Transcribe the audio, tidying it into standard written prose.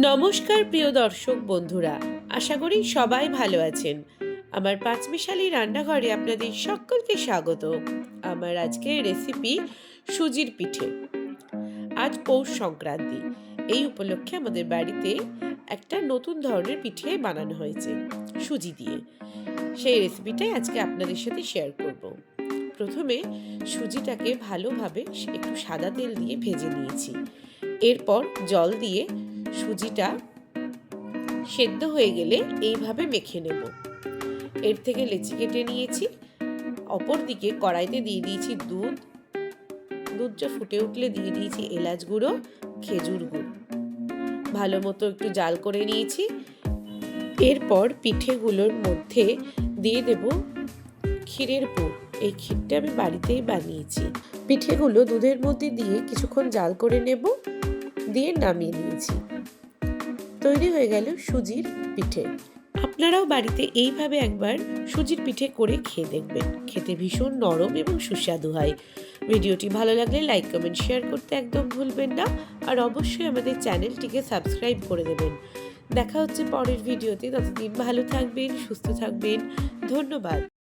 নমস্কার প্রিয় দর্শক বন্ধুরা, আশা করি সবাই ভালো আছেন। আমার পাঁচমিশালি রান্নাঘরে আপনাদের সকলকে স্বাগত। আমার আজকের রেসিপি সুজির পিঠে। আজ পৌষ সংক্রান্তি, এই উপলক্ষে আমাদের বাড়িতে একটা নতুন ধরনের পিঠে বানানো হয়েছে সুজি দিয়ে। সেই রেসিপিটাই আজকে আপনাদের সাথে শেয়ার করব। প্রথমে সুজিটাকে ভালোভাবে একটু সাদা তেল দিয়ে ভেজে নিয়েছি। এরপর জল দিয়ে সুজিটা সেদ্ধ হয়ে গেলে এইভাবে মেখে নেব। এর থেকে লেচি কেটে নিয়েছি। অপর দিকে কড়াইতে দিয়ে দিয়েছি দুধটা ফুটে উঠলে দিয়ে দিয়েছি এলাচ গুঁড়ো, খেজুর গুড়, ভালো মতো একটু জাল করে নিয়েছি। এরপর পিঠেগুলোর মধ্যে দিয়ে দেব ক্ষীরের পুর। এই ক্ষীরটা আমি বাড়িতেই বানিয়েছি। পিঠেগুলো দুধের মধ্যে দিয়ে কিছুক্ষণ জাল করে নেব, দিয়ে নামিয়ে নিয়েছি। তৈরি হয়ে গেল সুজির পিঠে। আপনারাও বাড়িতে এইভাবে একবার সুজির পিঠে করে খেয়ে দেখবেন। খেতে ভীষণ নরম এবং সুস্বাদু হয়। ভিডিওটি ভালো লাগলে লাইক, কমেন্ট, শেয়ার করতে একদম ভুলবেন না। আর অবশ্যই আমাদের চ্যানেলটিকে সাবস্ক্রাইব করে দেবেন। দেখা হচ্ছে পরের ভিডিওতে। ততদিন ভালো থাকবেন, সুস্থ থাকবেন। ধন্যবাদ।